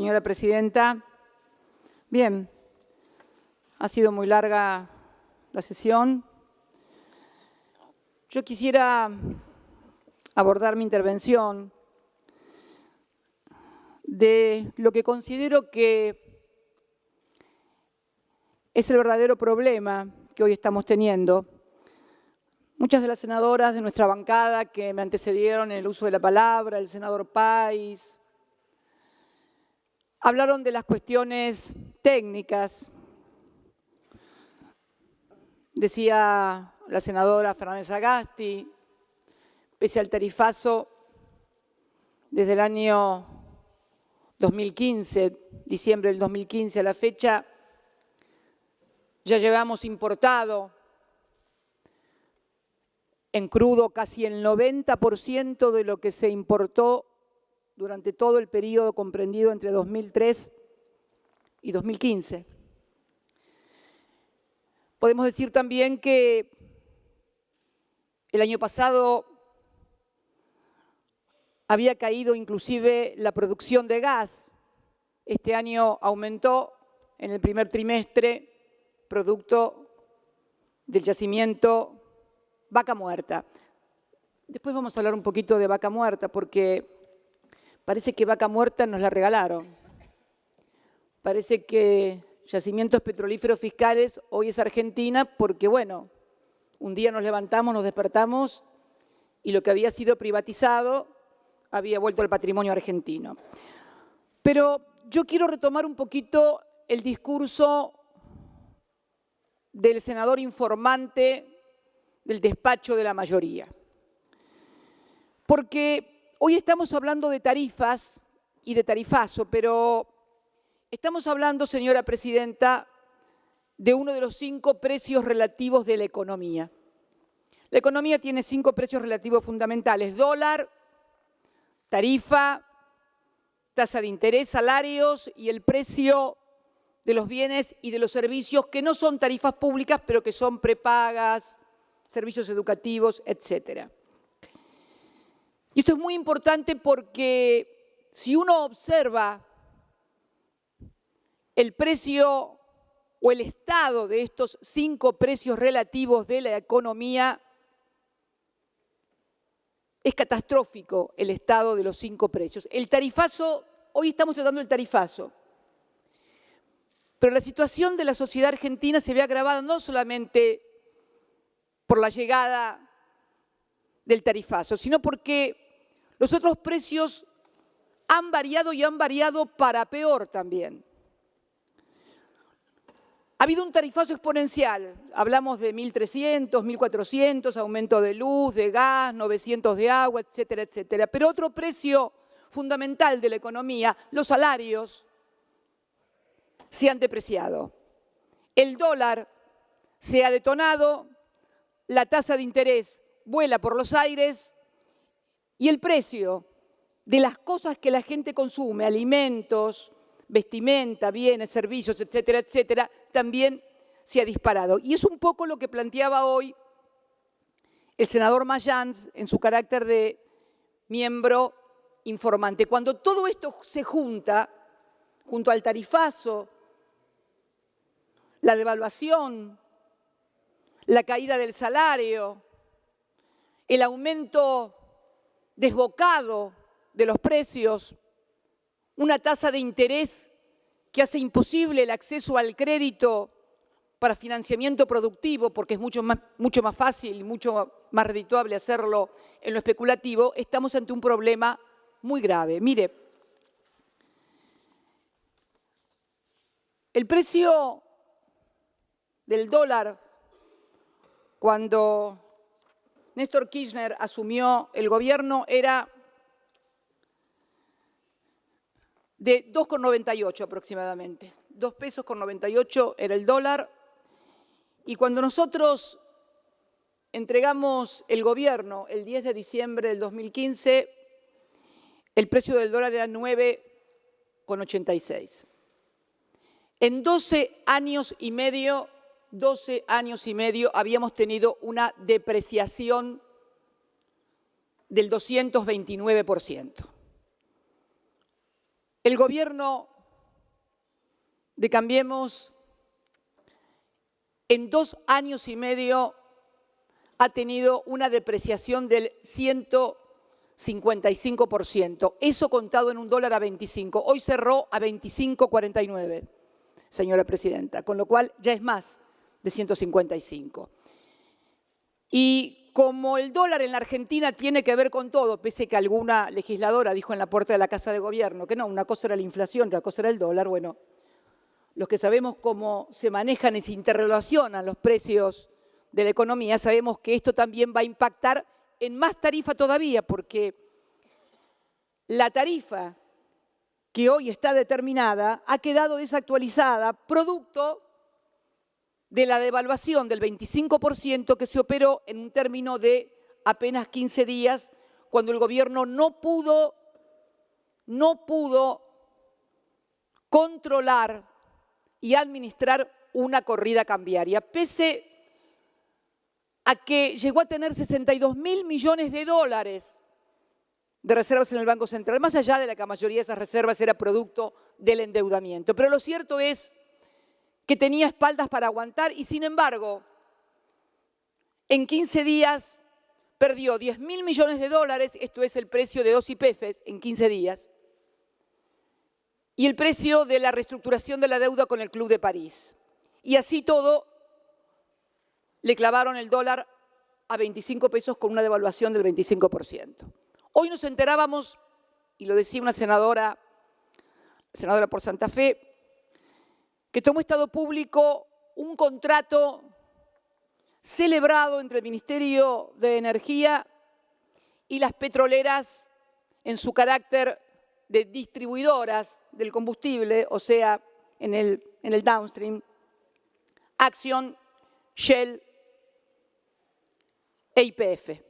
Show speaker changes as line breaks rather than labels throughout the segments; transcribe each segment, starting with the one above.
señora presidenta. Bien, ha sido muy larga la sesión. Yo quisiera abordar mi intervención de lo que considero que es el verdadero problema que hoy estamos teniendo. Muchas de las senadoras de nuestra bancada que me antecedieron en el uso de la palabra, el senador Páez, hablaron de las cuestiones técnicas. Decía la senadora Fernández Sagasti, pese al tarifazo, desde el año 2015, diciembre del 2015 a la fecha, ya llevamos importado en crudo casi el 90% de lo que se importó durante todo el periodo comprendido entre 2003 y 2015. Podemos decir también que el año pasado había caído inclusive la producción de gas. Este año aumentó en el primer trimestre producto del yacimiento Vaca Muerta. Después vamos a hablar un poquito de Vaca Muerta porque parece que Vaca Muerta nos la regalaron. Parece que Yacimientos Petrolíferos Fiscales hoy es Argentina porque, bueno, un día nos levantamos, nos despertamos y lo que había sido privatizado había vuelto al patrimonio argentino. Pero yo quiero retomar un poquito el discurso del senador informante del despacho de la mayoría. Porque hoy estamos hablando de tarifas y de tarifazo, pero estamos hablando, señora presidenta, de uno de los 5 precios relativos de la economía. La economía tiene 5 precios relativos fundamentales: dólar, tarifa, tasa de interés, salarios y el precio de los bienes y de los servicios que no son tarifas públicas, pero que son prepagas, servicios educativos, etcétera. Y esto es muy importante porque si uno observa el precio o el estado de estos 5 precios relativos de la economía, es catastrófico el estado de los 5 precios. El tarifazo, hoy estamos tratando el tarifazo, pero la situación de la sociedad argentina se ve agravada no solamente por la llegada del tarifazo, sino porque los otros precios han variado y han variado para peor también. Ha habido un tarifazo exponencial, hablamos de 1.300, 1.400, aumento de luz, de gas, 900 de agua, etcétera, etcétera. Pero otro precio fundamental de la economía, los salarios, se han depreciado. El dólar se ha detonado, la tasa de interés vuela por los aires y el precio de las cosas que la gente consume, alimentos, vestimenta, bienes, servicios, etcétera, etcétera, también se ha disparado. Y es un poco lo que planteaba hoy el senador Mayans en su carácter de miembro informante. Cuando todo esto se junta, junto al tarifazo, la devaluación, la caída del salario, el aumento desbocado de los precios, una tasa de interés que hace imposible el acceso al crédito para financiamiento productivo, porque es mucho más fácil y mucho más redituable hacerlo en lo especulativo, estamos ante un problema muy grave. Mire, el precio del dólar cuando Néstor Kirchner asumió el gobierno era de 2,98 aproximadamente. 2 pesos con 98 era el dólar. Y cuando nosotros entregamos el gobierno el 10 de diciembre del 2015, el precio del dólar era 9,86. En 12 años y medio habíamos tenido una depreciación del 229%. El gobierno de Cambiemos en 2 años y medio ha tenido una depreciación del 155%. Eso contado en un dólar a 25. Hoy cerró a 25,49, señora presidenta, con lo cual ya es más de 155. Y como el dólar en la Argentina tiene que ver con todo, pese que alguna legisladora dijo en la puerta de la Casa de Gobierno que no, una cosa era la inflación, otra cosa era el dólar, bueno, los que sabemos cómo se manejan y se interrelacionan los precios de la economía, sabemos que esto también va a impactar en más tarifa todavía, porque la tarifa que hoy está determinada ha quedado desactualizada producto de la devaluación del 25% que se operó en un término de apenas 15 días, cuando el gobierno no pudo controlar y administrar una corrida cambiaria, pese a que llegó a tener 62.000 millones de dólares de reservas en el Banco Central, más allá de la que la mayoría de esas reservas era producto del endeudamiento. Pero lo cierto es que tenía espaldas para aguantar y, sin embargo, en 15 días perdió 10.000 millones de dólares, esto es el precio de 2 YPFs en 15 días, y el precio de la reestructuración de la deuda con el Club de París. Y así todo, le clavaron el dólar a 25 pesos con una devaluación del 25%. Hoy nos enterábamos, y lo decía una senadora por Santa Fe, que tomó Estado Público un contrato celebrado entre el Ministerio de Energía y las petroleras en su carácter de distribuidoras del combustible, o sea, en el downstream, Accion, Shell e YPF.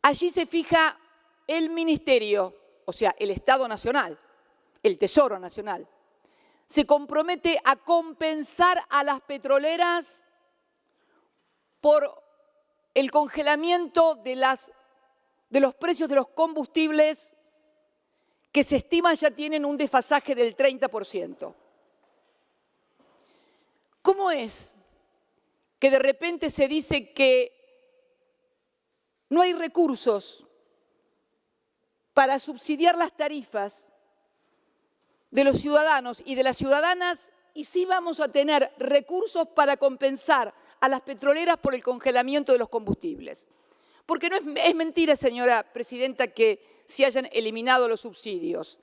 Allí se fija el Ministerio, o sea, el Estado Nacional, el Tesoro Nacional, se compromete a compensar a las petroleras por el congelamiento de los precios de los combustibles que se estima ya tienen un desfasaje del 30%. ¿Cómo es que de repente se dice que no hay recursos para subsidiar las tarifas de los ciudadanos y de las ciudadanas y sí vamos a tener recursos para compensar a las petroleras por el congelamiento de los combustibles? Porque no es mentira, señora presidenta, que se hayan eliminado los subsidios.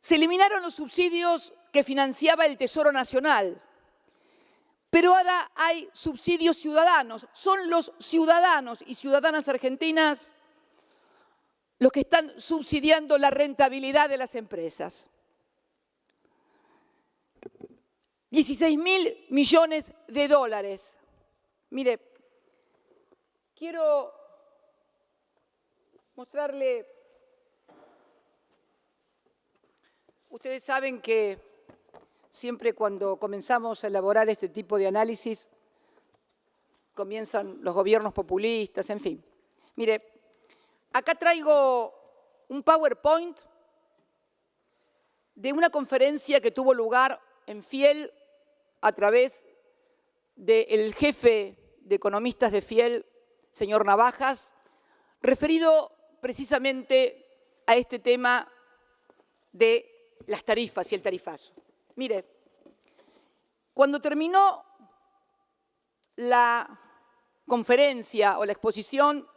Se eliminaron los subsidios que financiaba el Tesoro Nacional, pero ahora hay subsidios ciudadanos. Son los ciudadanos y ciudadanas argentinas los que están subsidiando la rentabilidad de las empresas. 16.000 millones de dólares. Mire, quiero mostrarle, ustedes saben que siempre cuando comenzamos a elaborar este tipo de análisis, comienzan los gobiernos populistas, en fin. Mire, acá traigo un PowerPoint de una conferencia que tuvo lugar en Fiel a través del jefe de economistas de Fiel, señor Navajas, referido precisamente a este tema de las tarifas y el tarifazo. Mire, cuando terminó la conferencia o la exposición,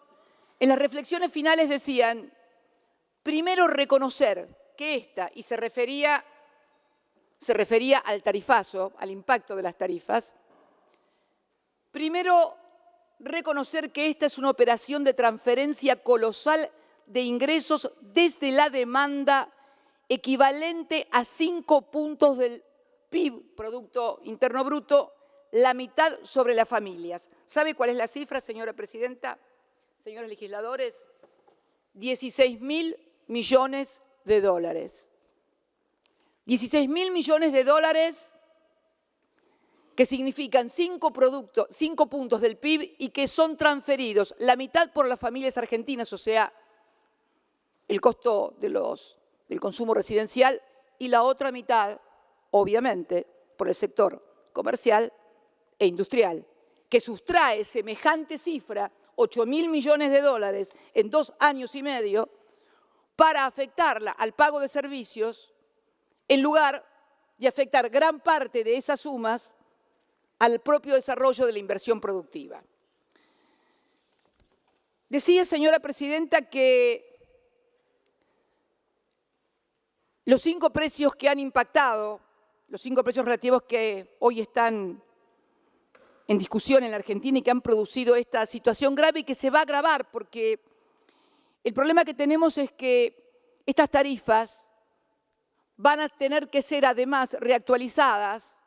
en las reflexiones finales decían, primero reconocer que esta, y se refería al tarifazo, al impacto de las tarifas, primero reconocer que esta es una operación de transferencia colosal de ingresos desde la demanda equivalente a 5 puntos del PIB, Producto Interno Bruto, la mitad sobre las familias. ¿Sabe cuál es la cifra, señora presidenta? Señores legisladores, 16.000 millones de dólares. 16.000 millones de dólares que significan 5 puntos del PIB y que son transferidos la mitad por las familias argentinas, o sea, el costo del consumo residencial, y la otra mitad, obviamente, por el sector comercial e industrial, que sustrae semejante cifra, 8.000 millones de dólares en 2 años y medio, para afectarla al pago de servicios, en lugar de afectar gran parte de esas sumas al propio desarrollo de la inversión productiva. Decía, señora presidenta, que los 5 precios que han impactado, los 5 precios relativos que hoy están en discusión en la Argentina y que han producido esta situación grave y que se va a agravar, porque el problema que tenemos es que estas tarifas van a tener que ser además reactualizadas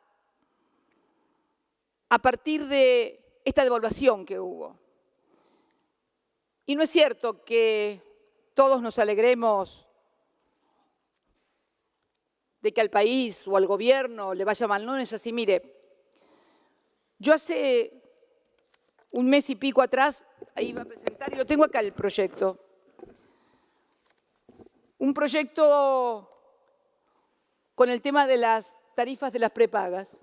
a partir de esta devaluación que hubo. Y no es cierto que todos nos alegremos de que al país o al gobierno le vaya mal. No es así. Mire, yo hace un mes y pico atrás, ahí iba a presentar, y lo tengo acá el proyecto. Un proyecto con el tema de las tarifas de las prepagas.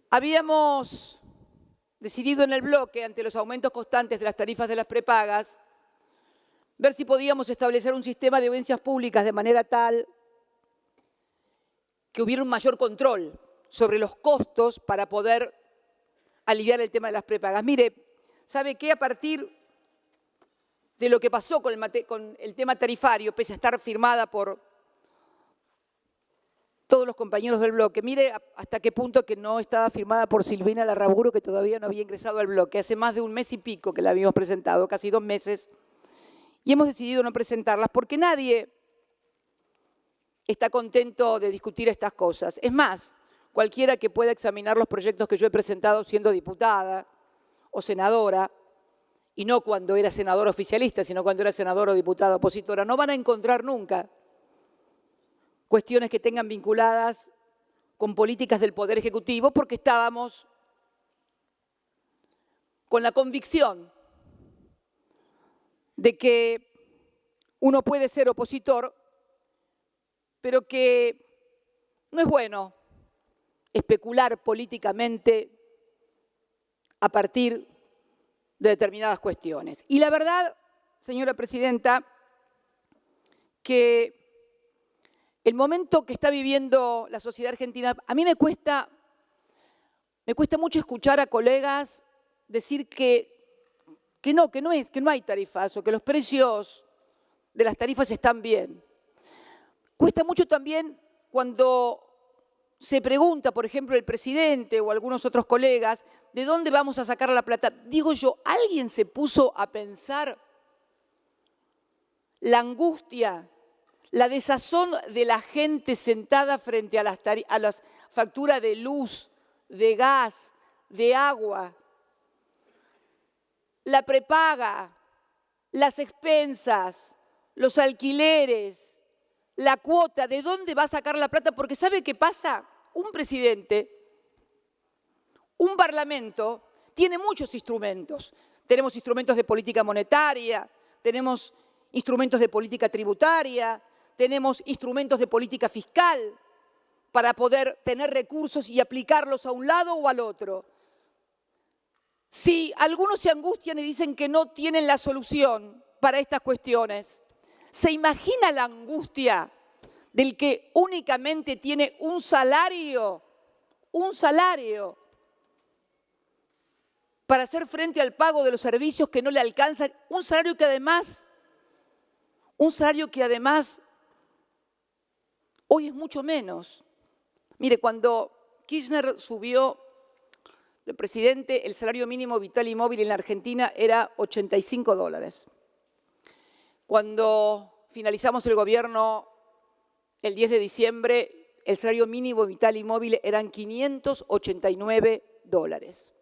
Habíamos decidido en el bloque, ante los aumentos constantes de las tarifas de las prepagas, ver si podíamos establecer un sistema de audiencias públicas de manera tal que hubiera un mayor control sobre los costos para poder aliviar el tema de las prepagas. Mire, ¿sabe qué? A partir de lo que pasó con el tema tarifario, pese a estar firmada por todos los compañeros del bloque, mire hasta qué punto que no estaba firmada por Silvina Larraburu, que todavía no había ingresado al bloque. Hace más de un mes y pico que la habíamos presentado, casi 2 meses, y hemos decidido no presentarlas porque nadie está contento de discutir estas cosas. Es más, cualquiera que pueda examinar los proyectos que yo he presentado siendo diputada o senadora, y no cuando era senadora oficialista, sino cuando era senadora o diputada opositora, no van a encontrar nunca cuestiones que tengan vinculadas con políticas del Poder Ejecutivo, porque estábamos con la convicción de que uno puede ser opositor, pero que no es bueno especular políticamente a partir de determinadas cuestiones. Y la verdad, señora presidenta, que el momento que está viviendo la sociedad argentina, a mí me cuesta mucho escuchar a colegas decir que no hay tarifas o que los precios de las tarifas están bien. Cuesta mucho también cuando se pregunta, por ejemplo, el presidente o algunos otros colegas, ¿de dónde vamos a sacar la plata? Digo yo, ¿alguien se puso a pensar la angustia, la desazón de la gente sentada frente a las facturas de luz, de gas, de agua, la prepaga, las expensas, los alquileres, la cuota? ¿De dónde va a sacar la plata? Porque ¿sabe qué pasa? Un presidente, un parlamento, tiene muchos instrumentos. Tenemos instrumentos de política monetaria, tenemos instrumentos de política tributaria, tenemos instrumentos de política fiscal para poder tener recursos y aplicarlos a un lado o al otro. Si algunos se angustian y dicen que no tienen la solución para estas cuestiones, ¿se imagina la angustia del que únicamente tiene un salario para hacer frente al pago de los servicios que no le alcanzan? Un salario que además hoy es mucho menos. Mire, cuando Kirchner subió de presidente, el salario mínimo vital y móvil en la Argentina era $85. Cuando finalizamos el gobierno el 10 de diciembre, el salario mínimo vital y móvil eran $589.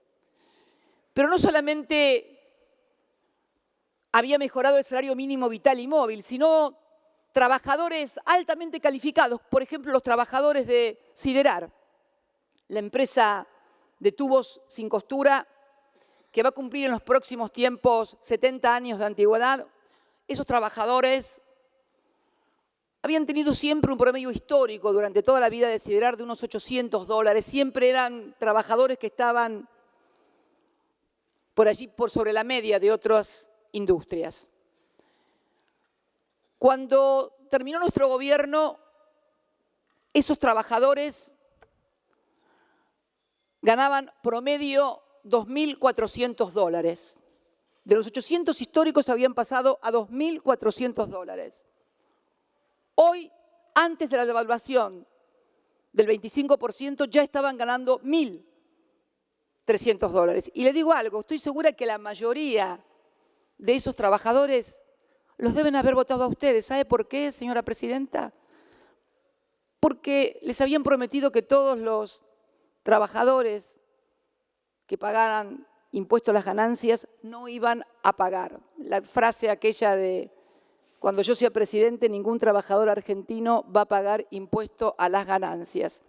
Pero no solamente había mejorado el salario mínimo vital y móvil, sino trabajadores altamente calificados, por ejemplo, los trabajadores de Siderar, la empresa de tubos sin costura, que va a cumplir en los próximos tiempos 70 años de antigüedad. Esos trabajadores habían tenido siempre un promedio histórico durante toda la vida de Siderar de unos $800. Siempre eran trabajadores que estaban por allí, por sobre la media de otras industrias. Cuando terminó nuestro gobierno, esos trabajadores ganaban promedio $2.400. De los 800 históricos habían pasado a $2.400. Hoy, antes de la devaluación del 25%, ya estaban ganando $1.300. Y le digo algo, estoy segura que la mayoría de esos trabajadores los deben haber votado a ustedes. ¿Sabe por qué, señora presidenta? Porque les habían prometido que todos los trabajadores que pagaran impuesto a las ganancias no iban a pagar. La frase aquella de cuando yo sea presidente, ningún trabajador argentino va a pagar impuesto a las ganancias.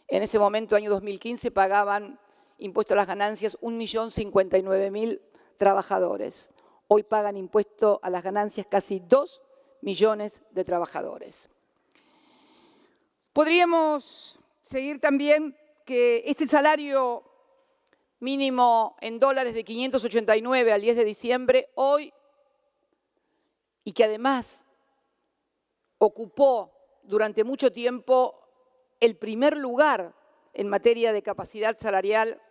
En ese momento, año 2015, pagaban impuesto a las ganancias 1.059.000 trabajadores. Hoy pagan impuesto a las ganancias casi 2 millones de trabajadores. Podríamos seguir también que este salario mínimo en dólares de 589 al 10 de diciembre, hoy, y que además ocupó durante mucho tiempo el primer lugar en materia de capacidad salarial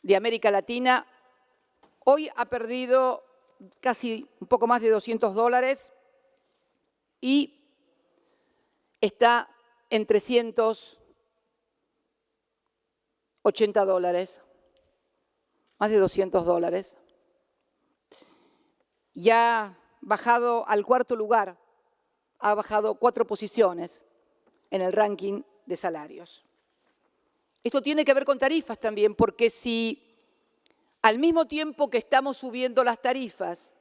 de América Latina, hoy ha perdido casi un poco más de $200 y está en $380, más de $200. Ya bajado al cuarto lugar, ha bajado 4 posiciones en el ranking de salarios. Esto tiene que ver con tarifas también, porque si al mismo tiempo que estamos subiendo las tarifas,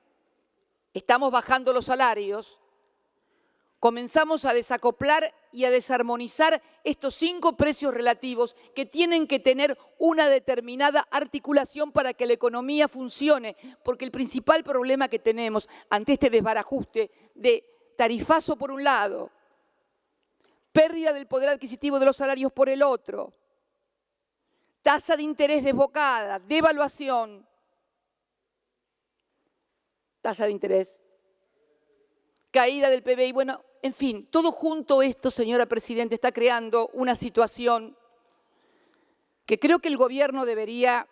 estamos bajando los salarios, comenzamos a desacoplar y a desarmonizar estos 5 precios relativos que tienen que tener una determinada articulación para que la economía funcione, porque el principal problema que tenemos ante este desbarajuste de tarifazo por un lado, pérdida del poder adquisitivo de los salarios por el otro, tasa de interés desbocada, devaluación, tasa de interés, caída del PBI, bueno, en fin, todo junto esto, señora Presidenta, está creando una situación que creo que el Gobierno debería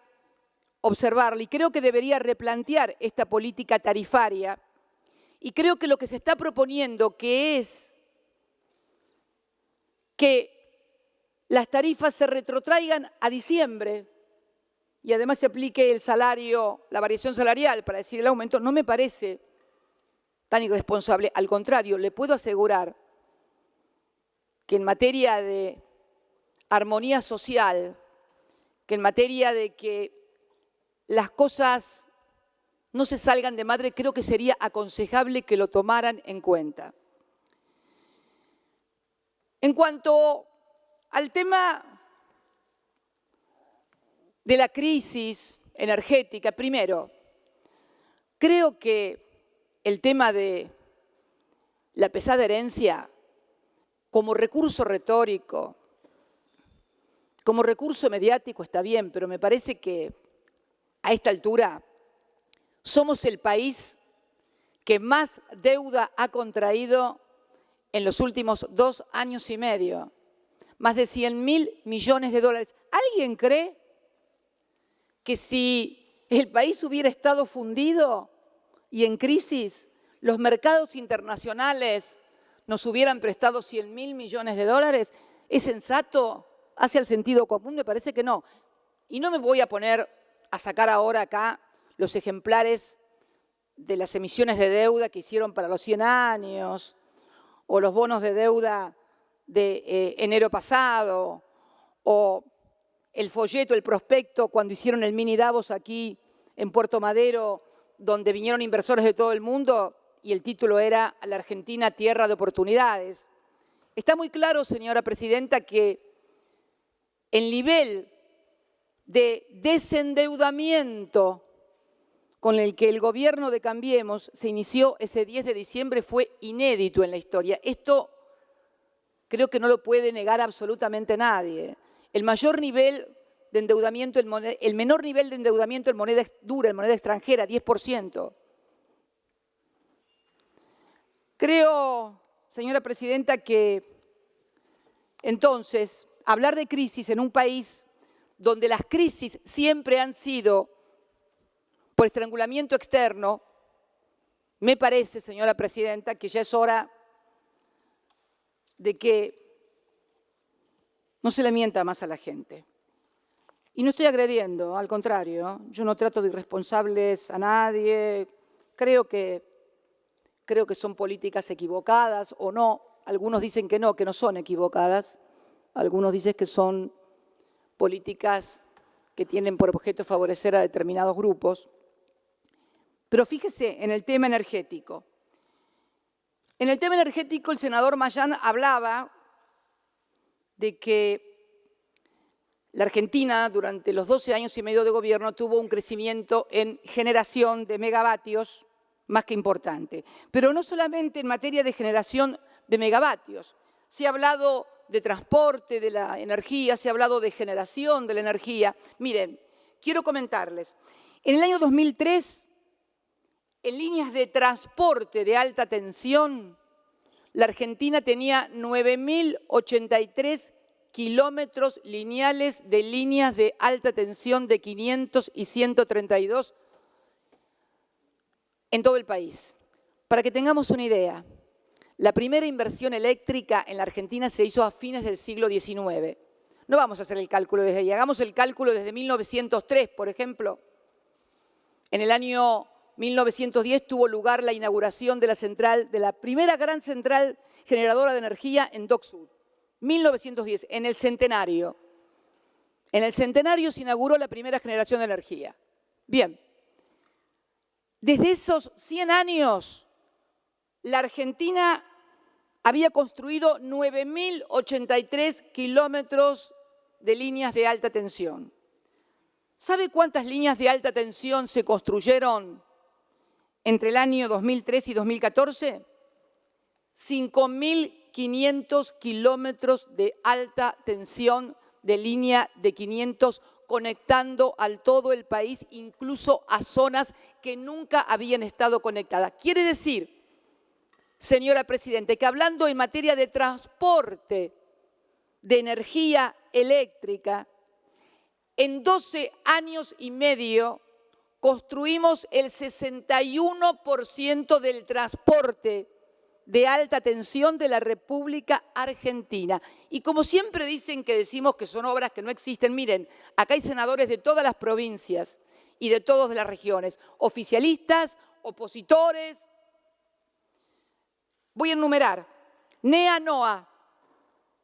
observarla y creo que debería replantear esta política tarifaria y creo que lo que se está proponiendo, que es que las tarifas se retrotraigan a diciembre y además se aplique el salario, la variación salarial para decir el aumento, no me parece tan irresponsable. Al contrario, le puedo asegurar que en materia de armonía social, que en materia de que las cosas no se salgan de madre, creo que sería aconsejable que lo tomaran en cuenta. En cuanto al tema de la crisis energética, primero, creo que el tema de la pesada herencia como recurso retórico, como recurso mediático está bien, pero me parece que a esta altura somos el país que más deuda ha contraído en los últimos 2 años y medio, más de 100.000 millones de dólares. ¿Alguien cree que si el país hubiera estado fundido y en crisis, los mercados internacionales nos hubieran prestado 100.000 millones de dólares? ¿Es sensato? ¿Hacia el sentido común? Me parece que no. Y no me voy a poner a sacar ahora acá los ejemplares de las emisiones de deuda que hicieron para los 100 años, o los bonos de deuda de enero pasado, o el folleto, el prospecto, cuando hicieron el mini Davos aquí en Puerto Madero, donde vinieron inversores de todo el mundo y el título era La Argentina, tierra de oportunidades. Está muy claro, señora Presidenta, que el nivel de desendeudamiento con el que el gobierno de Cambiemos se inició ese 10 de diciembre fue inédito en la historia. Esto creo que no lo puede negar absolutamente nadie. El mayor nivel de endeudamiento, el menor nivel de endeudamiento en moneda dura, en moneda extranjera, 10%. Creo, señora presidenta, que entonces hablar de crisis en un país donde las crisis siempre han sido por estrangulamiento externo, me parece, señora presidenta, que ya es hora de que no se le mienta más a la gente. Y no estoy agrediendo, al contrario, yo no trato de irresponsables a nadie, creo que son políticas equivocadas o no. Algunos dicen que no son equivocadas, algunos dicen que son políticas que tienen por objeto favorecer a determinados grupos. Pero fíjese en el tema energético. En el tema energético, el senador Mayán hablaba de que la Argentina, durante los 12 años y medio de gobierno, tuvo un crecimiento en generación de megavatios más que importante. Pero no solamente en materia de generación de megavatios. Se ha hablado de transporte de la energía, se ha hablado de generación de la energía. Miren, quiero comentarles. En el año 2003, en líneas de transporte de alta tensión, la Argentina tenía 9.083 kilómetros lineales de líneas de alta tensión de 500 y 132 en todo el país. Para que tengamos una idea, la primera inversión eléctrica en la Argentina se hizo a fines del siglo XIX. No vamos a hacer el cálculo desde ahí, hagamos el cálculo desde 1903, por ejemplo. En el año 1910 tuvo lugar la inauguración de la primera gran central generadora de energía en Dock Sud. 1910, en el centenario. En el centenario se inauguró la primera generación de energía. Bien, desde esos 100 años, la Argentina había construido 9.083 kilómetros de líneas de alta tensión. ¿Sabe cuántas líneas de alta tensión se construyeron entre el año 2003 y 2014? 5.500 kilómetros de alta tensión de línea de 500 conectando al todo el país, incluso a zonas que nunca habían estado conectadas. Quiere decir, señora Presidenta, que hablando en materia de transporte de energía eléctrica, en 12 años y medio construimos el 61% del transporte de alta tensión de la República Argentina. Y como siempre dicen que decimos que son obras que no existen, miren, acá hay senadores de todas las provincias y de todas las regiones, oficialistas, opositores. Voy a enumerar. NEA-NOA,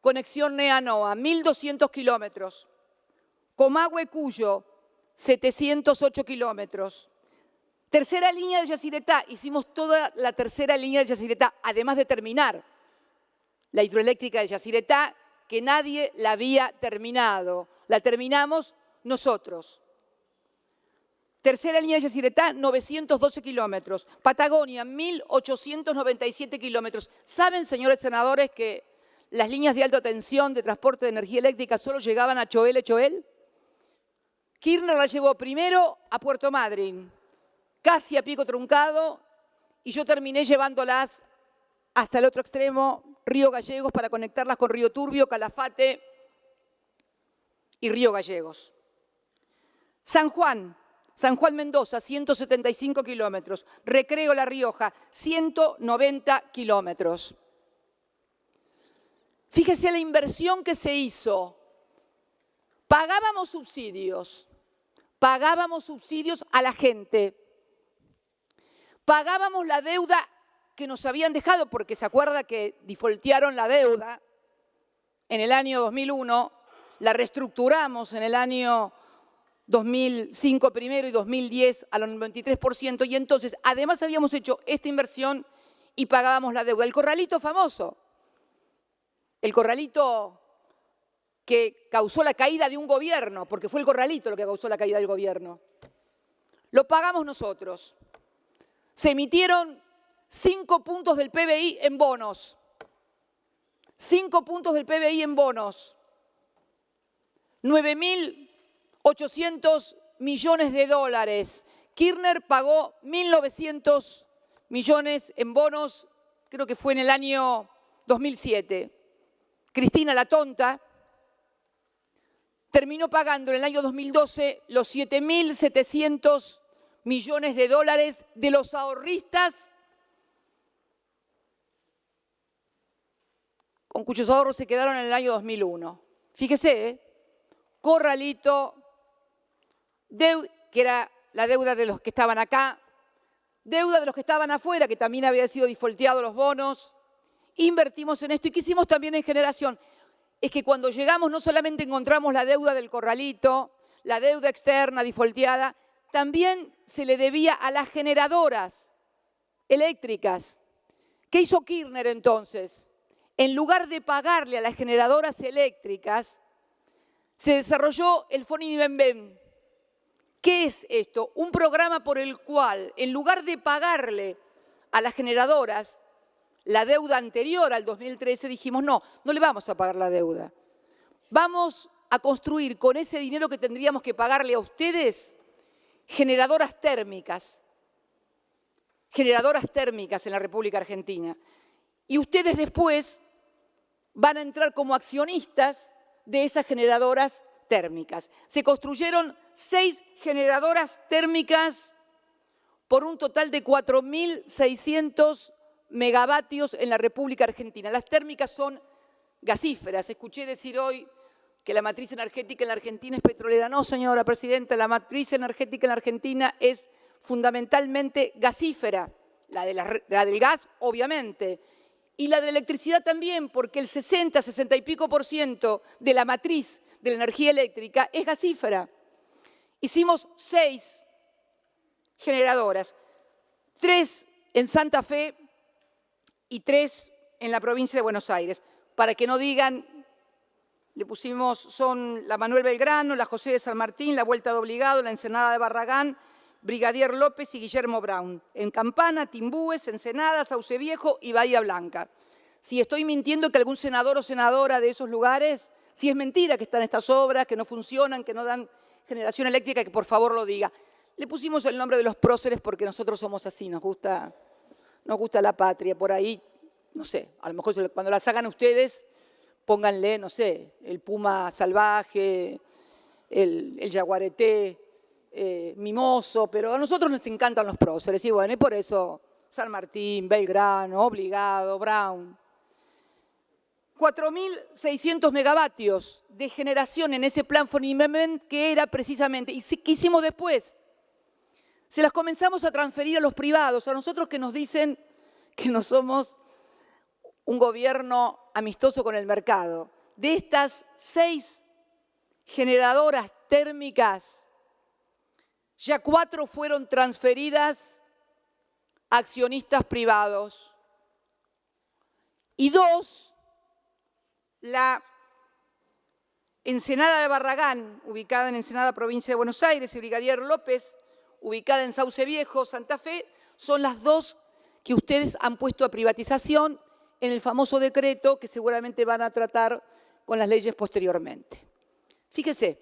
conexión NEA-NOA, 1.200 kilómetros. Comahue-Cuyo, 708 kilómetros. Tercera línea de Yacyretá, hicimos toda la tercera línea de Yacyretá, además de terminar la hidroeléctrica de Yacyretá, que nadie la había terminado. La terminamos nosotros. Tercera línea de Yacyretá, 912 kilómetros. Patagonia, 1.897 kilómetros. ¿Saben, señores senadores, que las líneas de alta tensión de transporte de energía eléctrica solo llegaban a Choel? Kirchner la llevó primero a Puerto Madryn, casi a pico truncado, y yo terminé llevándolas hasta el otro extremo, Río Gallegos, para conectarlas con Río Turbio, Calafate y Río Gallegos. San Juan Mendoza, 175 kilómetros. Recreo La Rioja, 190 kilómetros. Fíjese la inversión que se hizo. Pagábamos subsidios a la gente. Pagábamos la deuda que nos habían dejado, porque se acuerda que defaultearon la deuda en el año 2001, la reestructuramos en el año 2005 primero y 2010 al 93%, y entonces además habíamos hecho esta inversión y pagábamos la deuda. El corralito famoso, el corralito que causó la caída de un gobierno, porque fue el corralito lo que causó la caída del gobierno. lo pagamos nosotros. Se emitieron 5 puntos del PBI en bonos. 5 puntos del PBI en bonos. 9.800 millones de dólares. Kirchner pagó 1.900 millones en bonos, creo que fue en el año 2007. Cristina la tonta terminó pagando en el año 2012 los 7.700 millones de dólares de los ahorristas con cuyos ahorros se quedaron en el año 2001. Fíjese, Corralito, que era la deuda de los que estaban acá, deuda de los que estaban afuera, que también había sido defaulteado los bonos. Invertimos en esto y quisimos también en generación. Es que cuando llegamos no solamente encontramos la deuda del Corralito, la deuda externa defaulteada, también se le debía a las generadoras eléctricas. ¿Qué hizo Kirchner entonces? En lugar de pagarle a las generadoras eléctricas, se desarrolló el FONIBEM. ¿Qué es esto? Un programa por el cual, en lugar de pagarle a las generadoras la deuda anterior al 2013, dijimos, no le vamos a pagar la deuda. Vamos a construir con ese dinero que tendríamos que pagarle a ustedes generadoras térmicas en la República Argentina. Y ustedes después van a entrar como accionistas de esas generadoras térmicas. Se construyeron 6 generadoras térmicas por un total de 4.600 megavatios en la República Argentina. Las térmicas son gasíferas. Escuché decir hoy que la matriz energética en la Argentina es petrolera. No, señora presidenta, la matriz energética en la Argentina es fundamentalmente gasífera. La del gas, obviamente. Y la de la electricidad también, porque el 60 y pico % de la matriz de la energía eléctrica es gasífera. Hicimos 6 generadoras, 3 en Santa Fe y 3 en la provincia de Buenos Aires. Para que no digan, le pusimos, son la Manuel Belgrano, la José de San Martín, la Vuelta de Obligado, la Ensenada de Barragán, Brigadier López y Guillermo Brown. En Campana, Timbúes, Ensenada, Sauce Viejo y Bahía Blanca. Si estoy mintiendo que algún senador o senadora de esos lugares, si es mentira que están estas obras, que no funcionan, que no dan generación eléctrica, que por favor lo diga. Le pusimos el nombre de los próceres porque nosotros somos así, nos gusta la patria. Por ahí, no sé, a lo mejor cuando las hagan ustedes, pónganle, no sé, el puma salvaje, el jaguareté, mimoso, pero a nosotros nos encantan los próceres. Y bueno, y por eso San Martín, Belgrano, Obligado, Brown. 4.600 megavatios de generación en ese plan FONIBEM que era precisamente, y ¿qué hicimos después? Se las comenzamos a transferir a los privados, a nosotros que nos dicen que no somos un gobierno amistoso con el mercado. De estas 6 generadoras térmicas, ya 4 fueron transferidas a accionistas privados y 2, la Ensenada de Barragán, ubicada en Ensenada, provincia de Buenos Aires, y Brigadier López, ubicada en Sauce Viejo, Santa Fe, son las 2 que ustedes han puesto a privatización en el famoso decreto que seguramente van a tratar con las leyes posteriormente. Fíjese,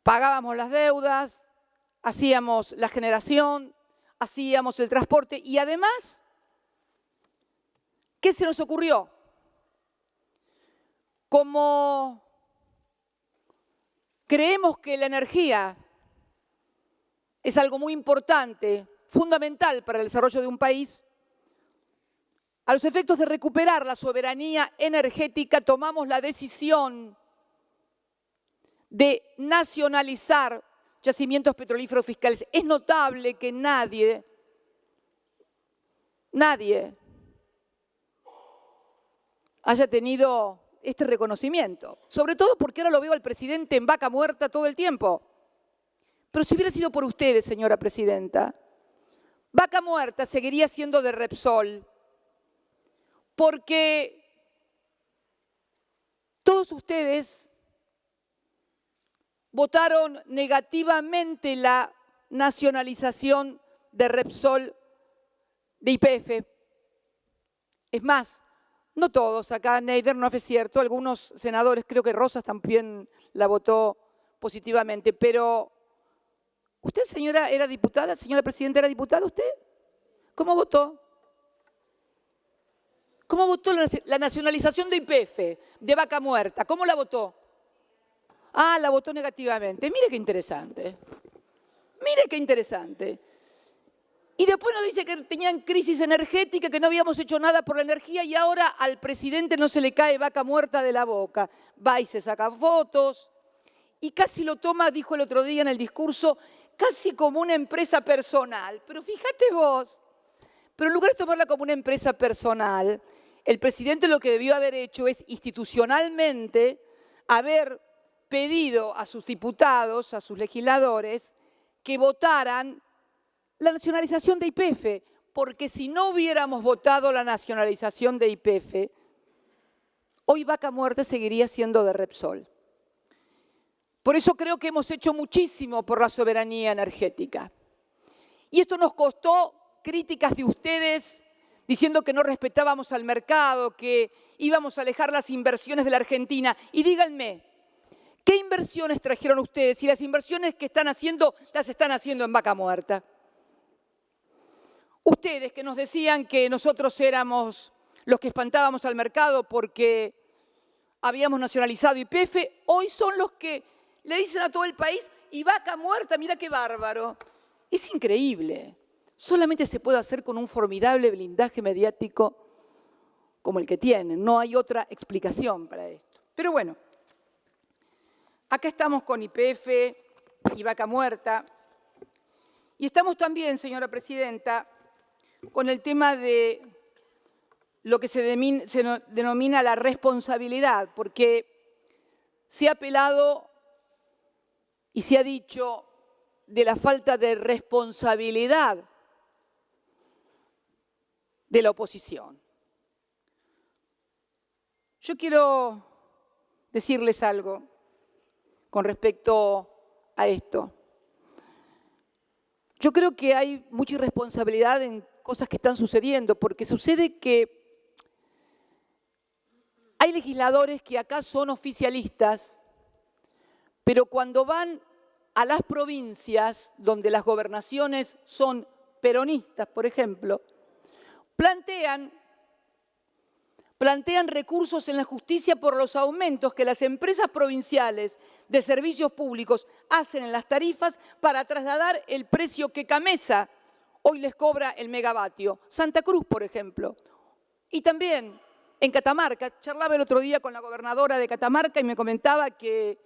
pagábamos las deudas, hacíamos la generación, hacíamos el transporte y además, ¿qué se nos ocurrió? Como creemos que la energía es algo muy importante, fundamental para el desarrollo de un país, a los efectos de recuperar la soberanía energética, tomamos la decisión de nacionalizar yacimientos petrolíferos fiscales. Es notable que nadie haya tenido este reconocimiento, sobre todo porque ahora lo veo al presidente en vaca muerta todo el tiempo. Pero si hubiera sido por ustedes, señora presidenta, vaca muerta seguiría siendo de Repsol, porque todos ustedes votaron negativamente la nacionalización de Repsol, de YPF. Es más, no todos, acá Neider no es cierto, algunos senadores, creo que Rosas también la votó positivamente, pero ¿usted, señora, era diputada? Señora Presidenta, ¿era diputada usted? ¿Cómo votó? ¿Cómo votó la nacionalización de YPF, de Vaca Muerta? ¿Cómo la votó? Ah, la votó negativamente. Mire qué interesante. Mire qué interesante. Y después nos dice que tenían crisis energética, que no habíamos hecho nada por la energía y ahora al presidente no se le cae Vaca Muerta de la boca. Va y se saca fotos y casi lo toma, dijo el otro día en el discurso, casi como una empresa personal. Pero fíjate vos, pero en lugar de tomarla como una empresa personal, el presidente lo que debió haber hecho es institucionalmente haber pedido a sus diputados, a sus legisladores, que votaran la nacionalización de YPF, porque si no hubiéramos votado la nacionalización de YPF, hoy Vaca Muerta seguiría siendo de Repsol. Por eso creo que hemos hecho muchísimo por la soberanía energética. Y esto nos costó críticas de ustedes diciendo que no respetábamos al mercado, que íbamos a alejar las inversiones de la Argentina. Y díganme, ¿qué inversiones trajeron ustedes? Y las inversiones que están haciendo, las están haciendo en Vaca Muerta. Ustedes que nos decían que nosotros éramos los que espantábamos al mercado porque habíamos nacionalizado YPF, hoy son los que le dicen a todo el país, y Vaca Muerta, mira qué bárbaro. Es increíble. Solamente se puede hacer con un formidable blindaje mediático como el que tienen. No hay otra explicación para esto. Pero bueno, acá estamos con YPF y Vaca Muerta. Y estamos también, señora Presidenta, con el tema de lo que se denomina la responsabilidad, porque se ha apelado y se ha dicho de la falta de responsabilidad de la oposición. Yo quiero decirles algo con respecto a esto. Yo creo que hay mucha irresponsabilidad en cosas que están sucediendo, porque sucede que hay legisladores que acá son oficialistas, pero cuando van a las provincias donde las gobernaciones son peronistas, por ejemplo, plantean recursos en la justicia por los aumentos que las empresas provinciales de servicios públicos hacen en las tarifas para trasladar el precio que Camesa hoy les cobra el megavatio. Santa Cruz, por ejemplo. Y también en Catamarca. Charlaba el otro día con la gobernadora de Catamarca y me comentaba que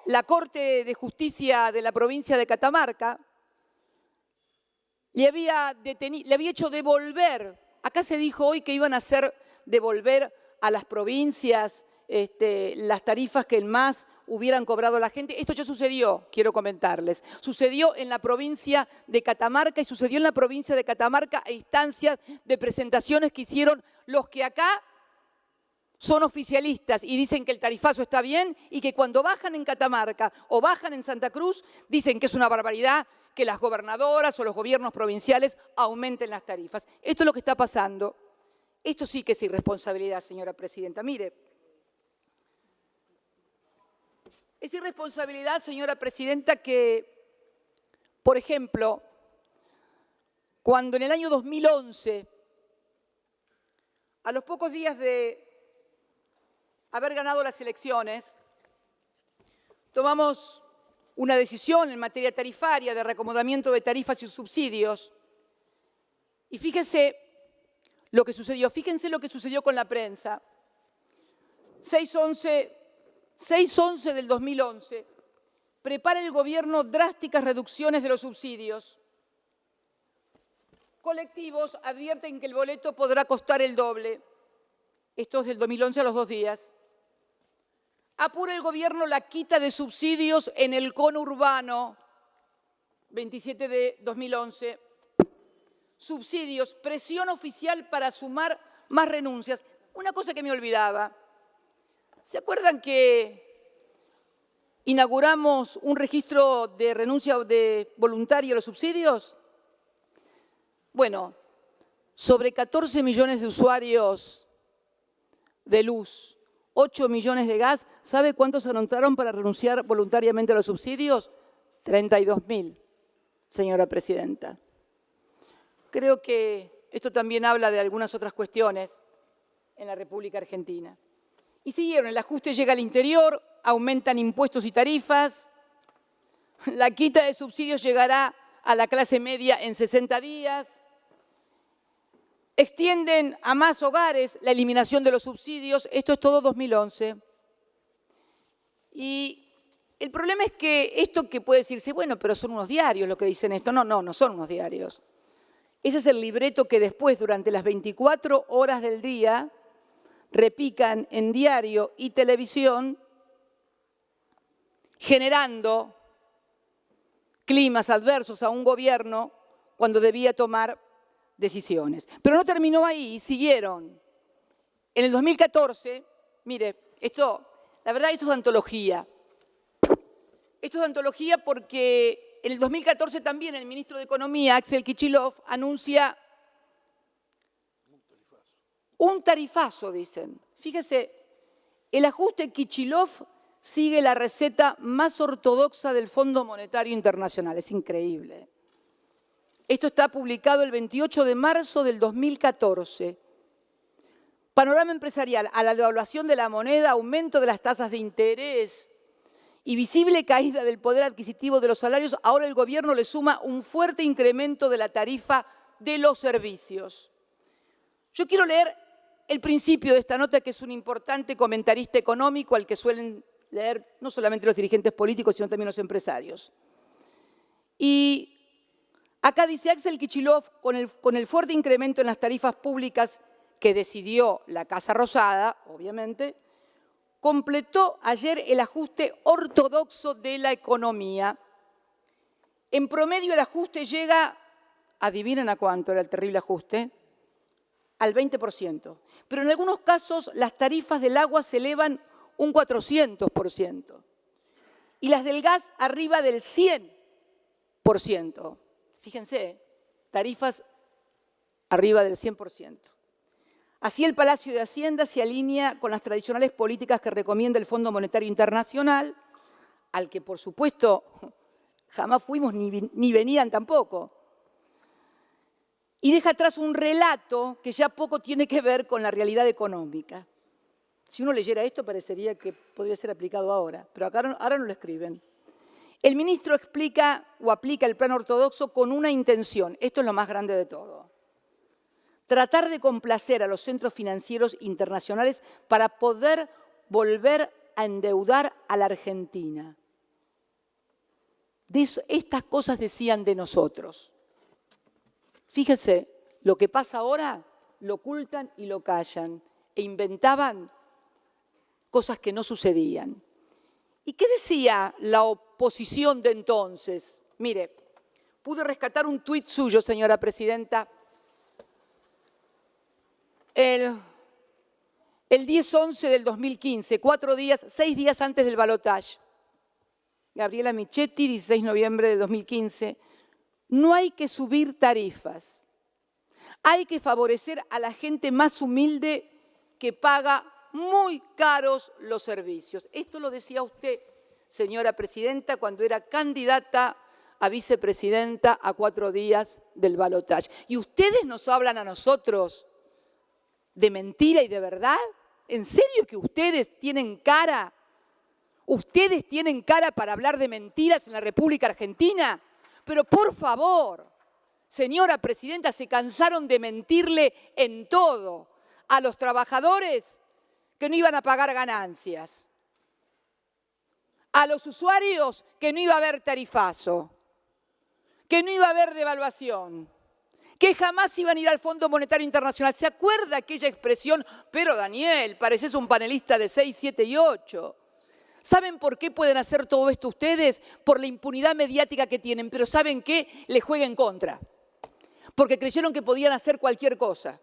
la Corte de Justicia de la provincia de Catamarca le había hecho devolver, acá se dijo hoy que iban a hacer devolver a las provincias las tarifas que el MAS hubieran cobrado a la gente. Esto ya sucedió, quiero comentarles. Sucedió en la provincia de Catamarca y sucedió en la provincia de Catamarca a instancias de presentaciones que hicieron los que acá son oficialistas y dicen que el tarifazo está bien y que cuando bajan en Catamarca o bajan en Santa Cruz dicen que es una barbaridad que las gobernadoras o los gobiernos provinciales aumenten las tarifas. Esto es lo que está pasando. Esto sí que es irresponsabilidad, señora Presidenta. Mire, es irresponsabilidad, señora Presidenta, que, por ejemplo, cuando en el año 2011, a los pocos días de haber ganado las elecciones, tomamos una decisión en materia tarifaria de reacomodamiento de tarifas y subsidios. Y fíjense lo que sucedió con la prensa. 6/11 del 2011, prepara el gobierno drásticas reducciones de los subsidios. Colectivos advierten que el boleto podrá costar el doble. Esto es del 2011 a los 2 días. Apura el gobierno la quita de subsidios en el conurbano, 27 de 2011. Subsidios, presión oficial para sumar más renuncias. Una cosa que me olvidaba. ¿Se acuerdan que inauguramos un registro de renuncia voluntaria a los subsidios. Bueno, sobre 14 millones de usuarios de luz, 8 millones de gas, ¿sabe cuántos anotaron para renunciar voluntariamente a los subsidios? 32.000, señora presidenta. Creo que esto también habla de algunas otras cuestiones en la República Argentina. Y siguieron, el ajuste llega al interior, aumentan impuestos y tarifas, la quita de subsidios llegará a la clase media en 60 días, extienden a más hogares la eliminación de los subsidios, esto es todo 2011. Y el problema es que esto que puede decirse, bueno, pero son unos diarios los que dicen esto. No son unos diarios. Ese es el libreto que después, durante las 24 horas del día, repican en diario y televisión, generando climas adversos a un gobierno cuando debía tomar decisiones. Pero no terminó ahí, siguieron. En el 2014, mire, la verdad esto es antología. Esto es antología porque en el 2014 también el ministro de Economía, Axel Kicillof, anuncia un tarifazo, dicen. Fíjese, el ajuste Kicillof sigue la receta más ortodoxa del Fondo Monetario Internacional. Es increíble. Esto está publicado el 28 de marzo del 2014. Panorama empresarial, a la devaluación de la moneda, aumento de las tasas de interés y visible caída del poder adquisitivo de los salarios, ahora el gobierno le suma un fuerte incremento de la tarifa de los servicios. Yo quiero leer el principio de esta nota, que es un importante comentarista económico al que suelen leer no solamente los dirigentes políticos, sino también los empresarios. Y acá dice Axel Kicillof, con el fuerte incremento en las tarifas públicas que decidió la Casa Rosada, obviamente, completó ayer el ajuste ortodoxo de la economía. En promedio el ajuste llega, adivinen a cuánto era el terrible ajuste, al 20%. Pero en algunos casos las tarifas del agua se elevan un 400% y las del gas arriba del 100%. Fíjense, tarifas arriba del 100%. Así el Palacio de Hacienda se alinea con las tradicionales políticas que recomienda el Fondo Monetario Internacional, al que por supuesto jamás fuimos ni venían tampoco. Y deja atrás un relato que ya poco tiene que ver con la realidad económica. Si uno leyera esto parecería que podría ser aplicado ahora, pero ahora no lo escriben. El ministro explica o aplica el plan ortodoxo con una intención. Esto es lo más grande de todo. Tratar de complacer a los centros financieros internacionales para poder volver a endeudar a la Argentina. Estas cosas decían de nosotros. Fíjese, lo que pasa ahora lo ocultan y lo callan e inventaban cosas que no sucedían. ¿Y qué decía la oposición de entonces? Mire, pude rescatar un tuit suyo, señora presidenta, el 10-11 del 2015, 6 días antes del balotaje. Gabriela Michetti, 16 de noviembre del 2015. No hay que subir tarifas. Hay que favorecer a la gente más humilde que paga muy caros los servicios. Esto lo decía usted, señora presidenta, cuando era candidata a vicepresidenta a 4 días del balotaje. ¿Y ustedes nos hablan a nosotros de mentira y de verdad? ¿En serio que ustedes tienen cara? ¿Ustedes tienen cara para hablar de mentiras en la República Argentina? Pero por favor, señora presidenta, se cansaron de mentirle en todo a los trabajadores que no iban a pagar ganancias, a los usuarios que no iba a haber tarifazo, que no iba a haber devaluación, que jamás iban a ir al Fondo Monetario Internacional. ¿Se acuerda aquella expresión? Pero Daniel, pareces un panelista de 6, 7 y 8. ¿Saben por qué pueden hacer todo esto ustedes? Por la impunidad mediática que tienen. Pero ¿saben qué? Les juega en contra. Porque creyeron que podían hacer cualquier cosa.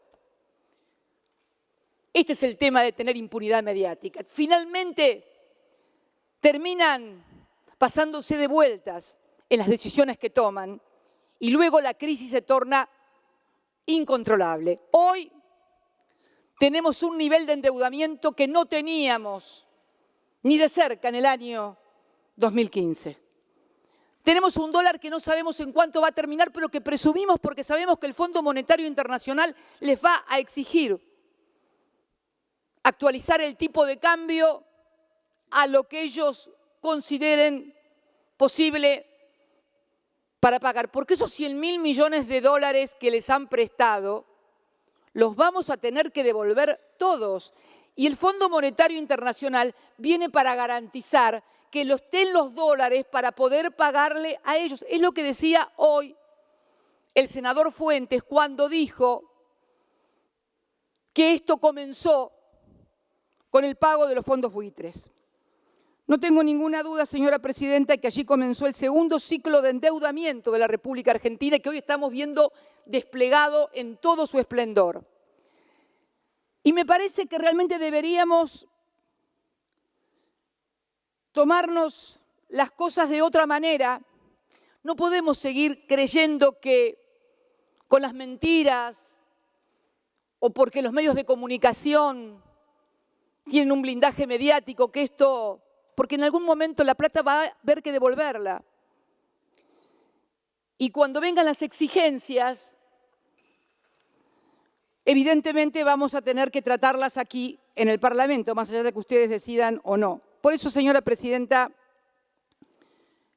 Este es el tema de tener impunidad mediática. Finalmente terminan pasándose de vueltas en las decisiones que toman y luego la crisis se torna incontrolable. Hoy tenemos un nivel de endeudamiento que no teníamos ni de cerca en el año 2015. Tenemos un dólar que no sabemos en cuánto va a terminar, pero que presumimos porque sabemos que el Fondo Monetario Internacional les va a exigir actualizar el tipo de cambio a lo que ellos consideren posible para pagar. Porque esos 100.000 millones de dólares que les han prestado, los vamos a tener que devolver todos. Y el Fondo Monetario Internacional viene para garantizar que estén los dólares para poder pagarle a ellos. Es lo que decía hoy el senador Fuentes cuando dijo que esto comenzó con el pago de los fondos buitres. No tengo ninguna duda, señora presidenta, que allí comenzó el segundo ciclo de endeudamiento de la República Argentina que hoy estamos viendo desplegado en todo su esplendor. Y me parece que realmente deberíamos tomarnos las cosas de otra manera. No podemos seguir creyendo que con las mentiras o porque los medios de comunicación tienen un blindaje mediático, que esto, porque en algún momento la plata va a haber que devolverla. Y cuando vengan las exigencias, evidentemente vamos a tener que tratarlas aquí en el Parlamento, más allá de que ustedes decidan o no. Por eso, señora presidenta,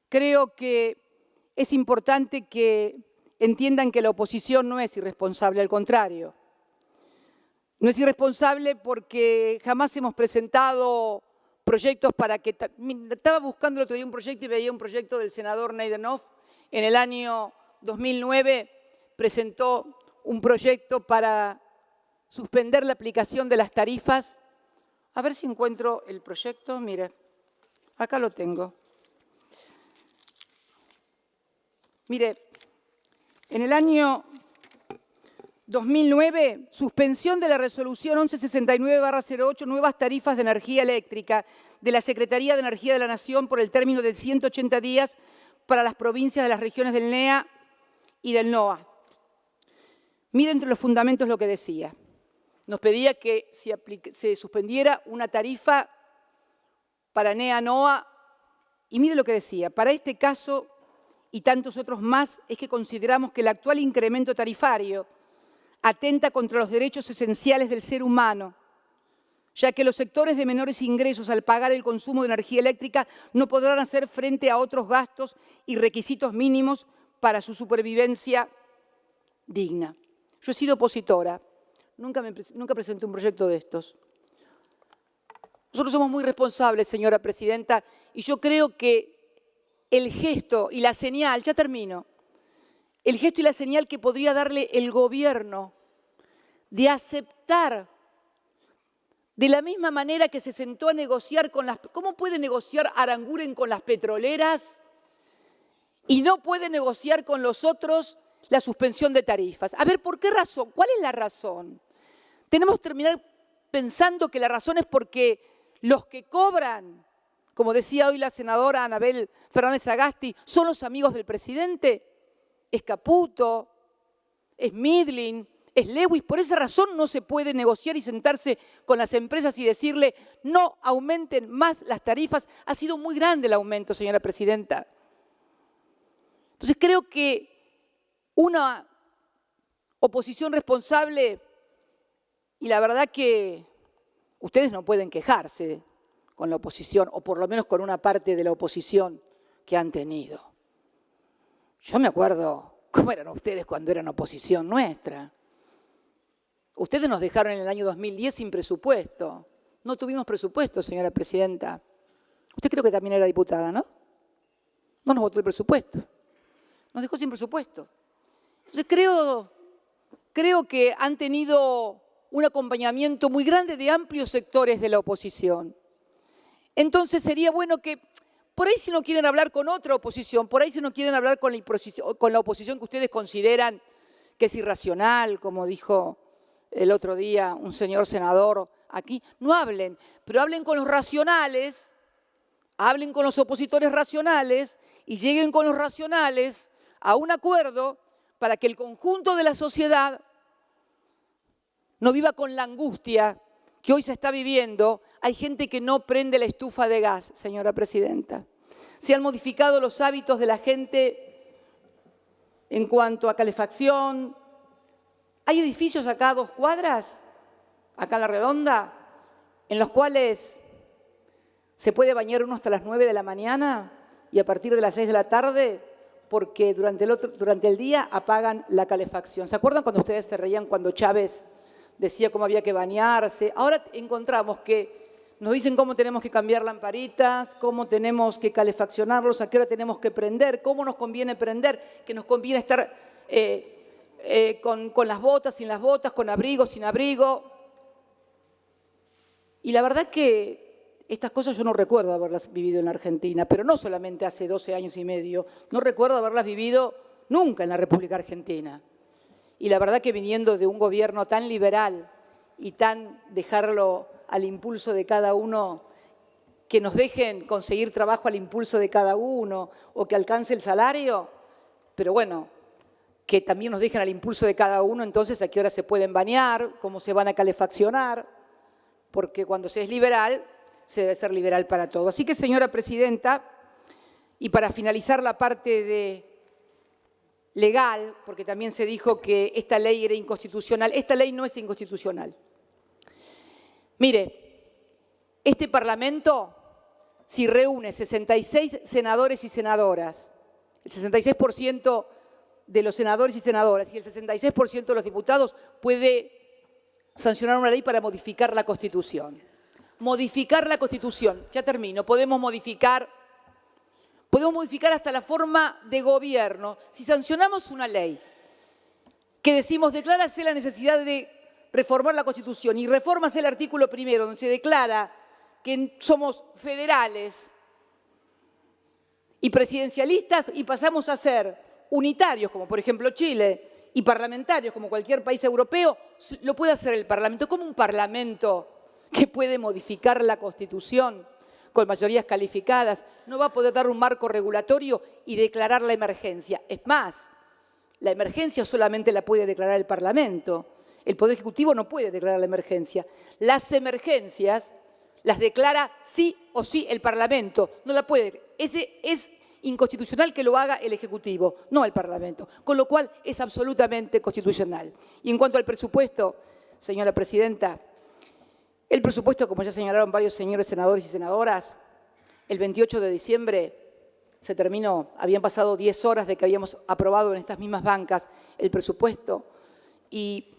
creo que es importante que entiendan que la oposición no es irresponsable, al contrario. No es irresponsable porque jamás hemos presentado proyectos para que... Estaba buscando el otro día un proyecto y veía un proyecto del senador Neidenhoff. En el año 2009 presentó un proyecto para suspender la aplicación de las tarifas. A ver si encuentro el proyecto. Mire, acá lo tengo. Mire, en el año 2009, suspensión de la resolución 1169/08, nuevas tarifas de energía eléctrica de la Secretaría de Energía de la Nación por el término de 180 días para las provincias de las regiones del NEA y del NOA. Mire entre los fundamentos lo que decía. Nos pedía que se suspendiera una tarifa para NEA, NOA, y mire lo que decía. Para este caso y tantos otros más es que consideramos que el actual incremento tarifario atenta contra los derechos esenciales del ser humano, ya que los sectores de menores ingresos al pagar el consumo de energía eléctrica no podrán hacer frente a otros gastos y requisitos mínimos para su supervivencia digna. Yo he sido opositora, nunca presenté un proyecto de estos. Nosotros somos muy responsables, señora presidenta, y yo creo que el gesto y la señal, ya termino, el gesto y la señal que podría darle el gobierno de aceptar de la misma manera que se sentó a negociar con las... ¿Cómo puede negociar Aranguren con las petroleras y no puede negociar con los otros la suspensión de tarifas? A ver, ¿por qué razón? ¿Cuál es la razón? Tenemos que terminar pensando que la razón es porque los que cobran, como decía hoy la senadora Anabel Fernández Sagasti, son los amigos del presidente. Es Caputo, es Midlin, es Lewis. Por esa razón no se puede negociar y sentarse con las empresas y decirle no aumenten más las tarifas. Ha sido muy grande el aumento, señora presidenta. Entonces creo que una oposición responsable, y la verdad que ustedes no pueden quejarse con la oposición, o por lo menos con una parte de la oposición que han tenido. Yo me acuerdo cómo eran ustedes cuando eran oposición nuestra. Ustedes nos dejaron en el año 2010 sin presupuesto. No tuvimos presupuesto, señora presidenta. Usted creo que también era diputada, ¿no? No nos votó el presupuesto. Nos dejó sin presupuesto. Entonces creo que han tenido un acompañamiento muy grande de amplios sectores de la oposición. Entonces sería bueno que, por ahí si no quieren hablar con otra oposición, por ahí si no quieren hablar con la oposición que ustedes consideran que es irracional, como dijo el otro día un señor senador aquí, no hablen, pero hablen con los racionales, hablen con los opositores racionales y lleguen con los racionales a un acuerdo para que el conjunto de la sociedad no viva con la angustia que hoy se está viviendo. Hay gente que no prende la estufa de gas, señora presidenta. Se han modificado los hábitos de la gente en cuanto a calefacción. Hay edificios acá a 2 cuadras, acá en La Redonda, en los cuales se puede bañar uno hasta las 9 de la mañana y a partir de las 6 de la tarde porque durante el día apagan la calefacción. ¿Se acuerdan cuando ustedes se reían cuando Chávez decía cómo había que bañarse? Ahora encontramos que nos dicen cómo tenemos que cambiar lamparitas, cómo tenemos que calefaccionarlos, a qué hora tenemos que prender, cómo nos conviene prender, que nos conviene estar con las botas, sin las botas, con abrigo, sin abrigo. Y la verdad que estas cosas yo no recuerdo haberlas vivido en la Argentina, pero no solamente hace 12 años y medio, no recuerdo haberlas vivido nunca en la República Argentina. Y la verdad que viniendo de un gobierno tan liberal y tan dejarlo al impulso de cada uno, que nos dejen conseguir trabajo al impulso de cada uno o que alcance el salario, pero bueno, que también nos dejen al impulso de cada uno, entonces a qué hora se pueden bañar, cómo se van a calefaccionar, porque cuando se es liberal, se debe ser liberal para todo. Así que, señora presidenta, y para finalizar la parte legal, porque también se dijo que esta ley era inconstitucional, esta ley no es inconstitucional. Mire, este Parlamento, si reúne 66 senadores y senadoras, el 66% de los senadores y senadoras y el 66% de los diputados puede sancionar una ley para modificar la Constitución. Modificar la Constitución, ya termino, podemos modificar hasta la forma de gobierno. Si sancionamos una ley que decimos declárase la necesidad de reformar la Constitución y reformas el artículo 1 donde se declara que somos federales y presidencialistas y pasamos a ser unitarios, como por ejemplo Chile, y parlamentarios, como cualquier país europeo, lo puede hacer el Parlamento. ¿Cómo un Parlamento que puede modificar la Constitución con mayorías calificadas no va a poder dar un marco regulatorio y declarar la emergencia? Es más, la emergencia solamente la puede declarar el Parlamento. El Poder Ejecutivo no puede declarar la emergencia. Las emergencias las declara sí o sí el Parlamento. No la puede. Es inconstitucional que lo haga el Ejecutivo, no el Parlamento. Con lo cual es absolutamente constitucional. Y en cuanto al presupuesto, señora presidenta, el presupuesto, como ya señalaron varios señores senadores y senadoras, el 28 de diciembre se terminó. Habían pasado 10 horas de que habíamos aprobado en estas mismas bancas el presupuesto y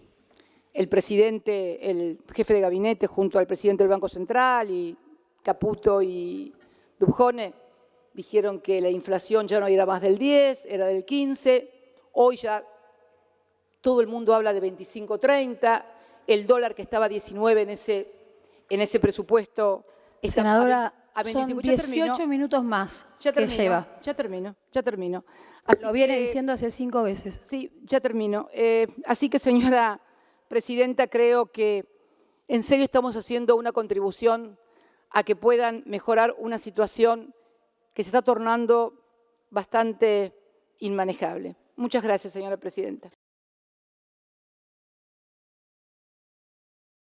el presidente, el jefe de gabinete, junto al presidente del Banco Central y Caputo y Dubjone, dijeron que la inflación ya no era más del 10, era del 15. Hoy ya todo el mundo habla de 25, 30. El dólar que estaba a 19 en ese presupuesto.
Senadora,
a 25.
son 18 minutos más que lleva.
Ya termino.
Lo viene diciendo hace 5 veces.
Sí, ya termino. Así que, señora presidenta, creo que en serio estamos haciendo una contribución a que puedan mejorar una situación que se está tornando bastante inmanejable. Muchas gracias, señora presidenta.